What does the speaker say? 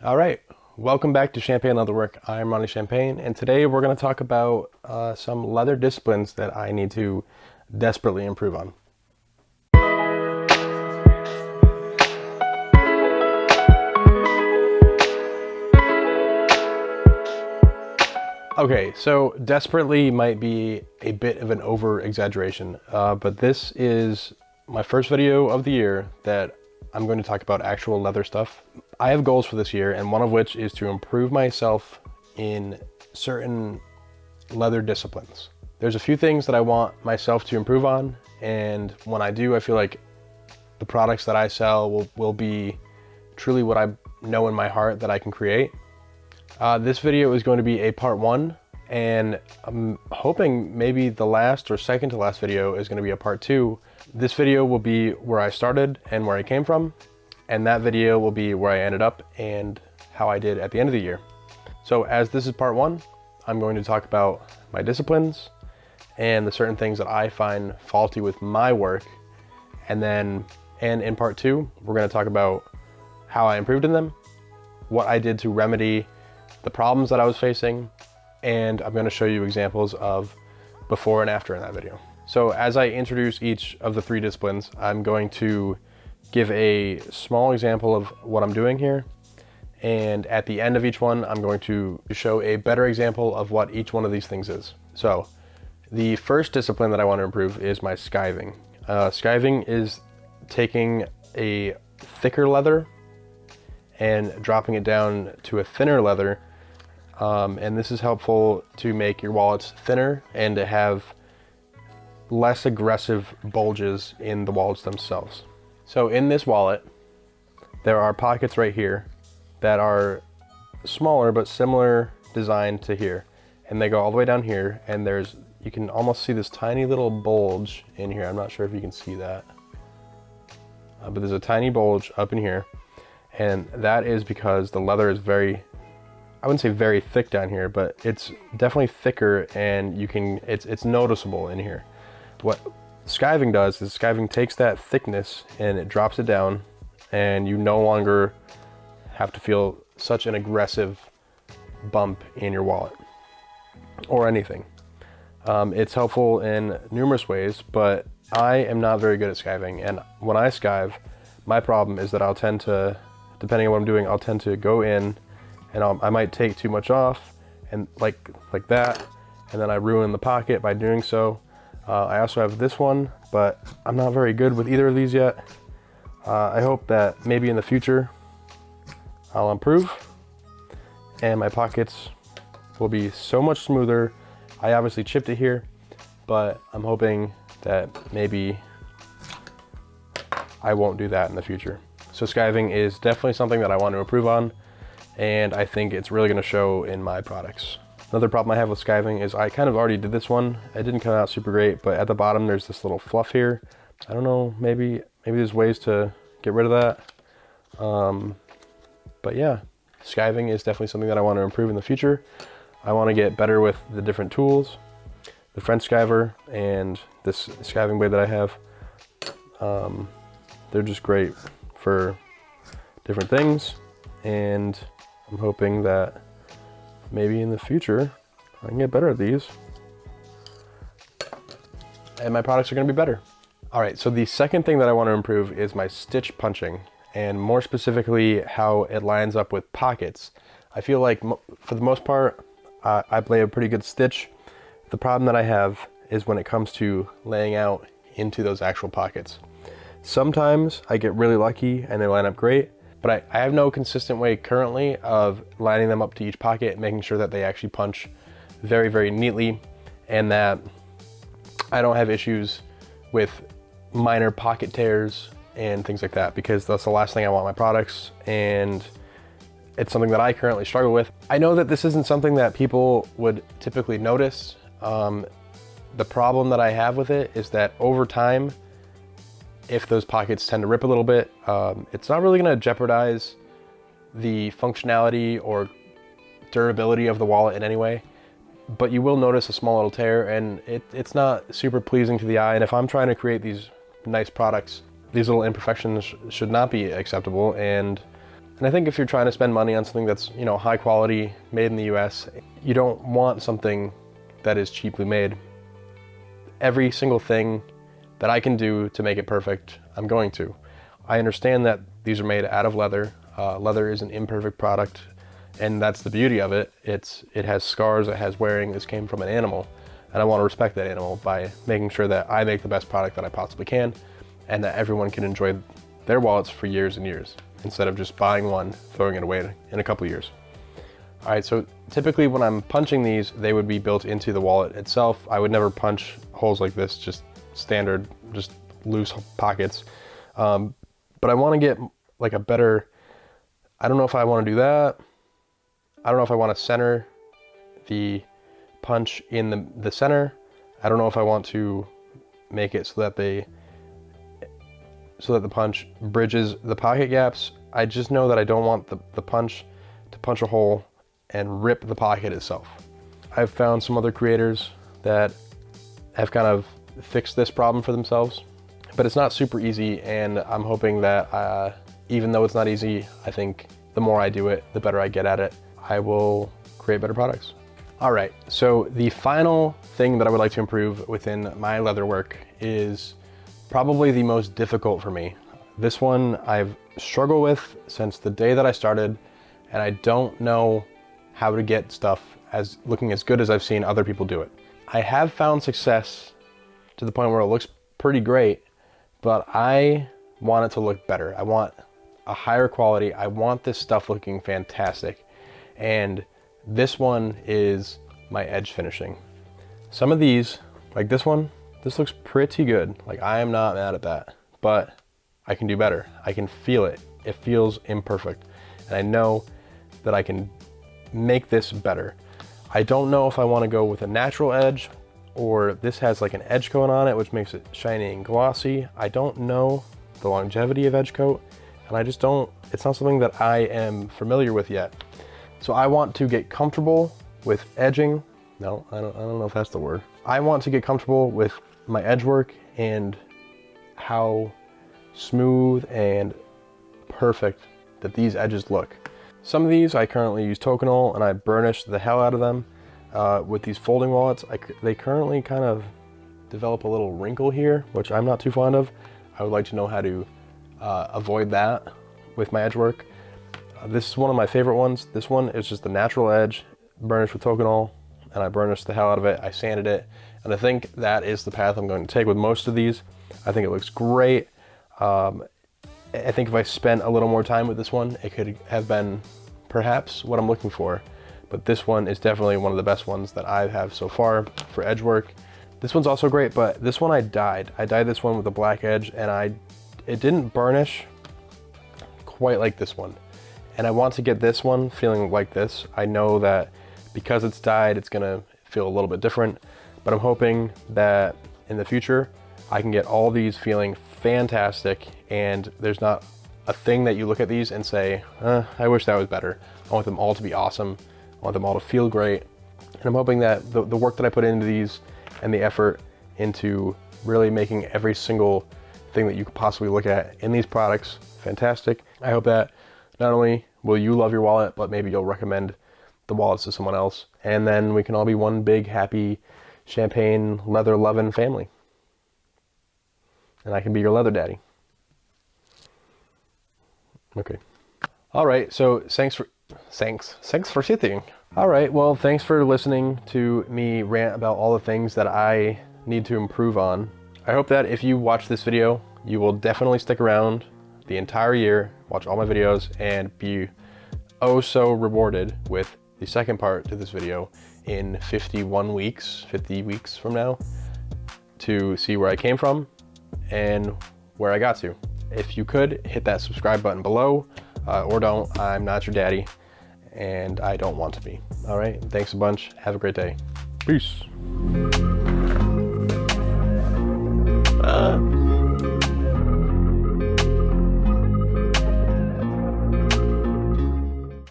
All right, welcome back to Champagne Leatherwork. I'm Ronnie Champagne, and today we're going to talk about some leather disciplines that I need to desperately improve on. Okay, so desperately might be a bit of an over-exaggeration, but this is my first video of the year that I'm going to talk about actual leather stuff. I have goals for this year, and one of which is to improve myself in certain leather disciplines. There's a few things that I want myself to improve on, and when I do, I feel like the products that I sell will be truly what I know in my heart that I can create. This video is going to be a part one, and I'm hoping maybe the last or second to last video is going to be a part two. This video will be where I started and where I came from, and that video will be where I ended up and how I did at the end of the year. So as this is part one, I'm going to talk about my disciplines and the certain things that I find faulty with my work. And in part two, we're going to talk about how I improved in them, what I did to remedy the problems that I was facing, and I'm going to show you examples of before and after in that video. So as I introduce each of the three disciplines, I'm going to give a small example of what I'm doing here, and at the end of each one, I'm going to show a better example of what each one of these things is. So the first discipline that I want to improve is my skiving. Skiving is taking a thicker leather and dropping it down to a thinner leather. And this is helpful to make your wallets thinner and to have less aggressive bulges in the wallets themselves. So in this wallet, there are pockets right here that are smaller but similar design to here. And they go all the way down here, and you can almost see this tiny little bulge in here. I'm not sure if you can see that. But there's a tiny bulge up in here. And that is because the leather is I wouldn't say very thick down here, but it's definitely thicker, and it's noticeable in here. What skiving does is skiving takes that thickness and it drops it down, and you no longer have to feel such an aggressive bump in your wallet or anything. It's helpful in numerous ways, but I am not very good at skiving, and when I skive, my problem is that I'll tend to, depending on what I'm doing, I'll tend to go in and I might take too much off, and like that, and then I ruin the pocket by doing so. I also have this one, but I'm not very good with either of these yet. I hope that maybe in the future I'll improve and my pockets will be so much smoother. I obviously chipped it here, but I'm hoping that maybe I won't do that in the future. So skiving is definitely something that I want to improve on, and I think it's really going to show in my products. Another problem I have with skiving is I kind of already did this one. It didn't come out super great, but at the bottom there's this little fluff here. I don't know, maybe there's ways to get rid of that. But yeah, skiving is definitely something that I want to improve in the future. I want to get better with the different tools, the French skiver and this skiving blade that I have. They're just great for different things, and I'm hoping that maybe in the future I can get better at these and my products are going to be better. All right, so the second thing that I want to improve is my stitch punching, and more specifically how it lines up with pockets. I feel like for the most part I lay a pretty good stitch. The problem that I have is when it comes to laying out into those actual pockets. Sometimes I get really lucky and they line up great, but I have no consistent way currently of lining them up to each pocket, making sure that they actually punch very, very neatly, and that I don't have issues with minor pocket tears and things like that, because that's the last thing I want in my products, and it's something that I currently struggle with. I know that this isn't something that people would typically notice. The problem that I have with it is that over time, if those pockets tend to rip a little bit, it's not really going to jeopardize the functionality or durability of the wallet in any way, but you will notice a small little tear, and it's not super pleasing to the eye. And if I'm trying to create these nice products, these little imperfections should not be acceptable, and And I think if you're trying to spend money on something that's, you know, high quality, made in the US, you don't want something that is cheaply made. Every single thing that I can do to make it perfect, I'm going to. I understand that these are made out of leather. Leather is an imperfect product, and that's the beauty of it. It has scars, it has wearing. This came from an animal, and I want to respect that animal by making sure that I make the best product that I possibly can, and that everyone can enjoy their wallets for years and years, instead of just buying one, throwing it away in a couple years. All right, so typically when I'm punching these, they would be built into the wallet itself. I would never punch holes like this, just standard, just loose pockets. But I want to get like a better, I don't know if I want to do that. I don't know if I want to center the punch in the center. I don't know if I want to make it so that the punch bridges the pocket gaps. I just know that I don't want the punch to punch a hole and rip the pocket itself. I've found some other creators that have kind of fixed this problem for themselves, but it's not super easy, and I'm hoping that even though it's not easy, I think the more I do it, the better I get at it, I will create better products. All right, so the final thing that I would like to improve within my leather work is probably the most difficult for me. This one I've struggled with since the day that I started, and I don't know how to get stuff looking as good as I've seen other people do it. I have found success to the point where it looks pretty great, but I want it to look better. I want a higher quality. I want this stuff looking fantastic. And this one is my edge finishing. Some of these, like this one, this looks pretty good. Like, I am not mad at that, but I can do better. I can feel it. It feels imperfect. And I know that I can make this better. I don't know if I want to go with a natural edge, or this has like an edge coat on it, which makes it shiny and glossy. I don't know the longevity of edge coat, and I just don't, it's not something that I am familiar with yet. So I want to get comfortable with edging. No, I don't know if that's the word. I want to get comfortable with my edge work and how smooth and perfect that these edges look. Some of these I currently use Tokonole, and I burnish the hell out of them. With these folding wallets, they currently kind of develop a little wrinkle here, which I'm not too fond of. I would like to know how to avoid that with my edge work. This is one of my favorite ones. This one is just the natural edge, burnished with Tokonole, and I burnished the hell out of it. I sanded it, and I think that is the path I'm going to take with most of these. I think it looks great. I think if I spent a little more time with this one, it could have been perhaps what I'm looking for. But this one is definitely one of the best ones that I have so far for edge work. This one's also great, but this one I dyed. I dyed this one with a black edge, and it didn't burnish quite like this one. And I want to get this one feeling like this. I know that because it's dyed, it's gonna feel a little bit different, but I'm hoping that in the future, I can get all these feeling fantastic, and there's not a thing that you look at these and say, I wish that was better. I want them all to be awesome. I want them all to feel great. And I'm hoping that the work that I put into these and the effort into really making every single thing that you could possibly look at in these products fantastic. I hope that not only will you love your wallet, but maybe you'll recommend the wallets to someone else. And then we can all be one big, happy, champagne, leather-loving family. And I can be your leather daddy. Okay. All right, so thanks for sitting. All right, well, thanks for listening to me rant about all the things that I need to improve on. I hope that if you watch this video, you will definitely stick around the entire year, watch all my videos, and be oh so rewarded with the second part to this video in 50 weeks from now, to see where I came from and where I got to. If you could, hit that subscribe button below, or don't. I'm not your daddy, and I don't want to be. All right, thanks a bunch. Have a great day. Peace.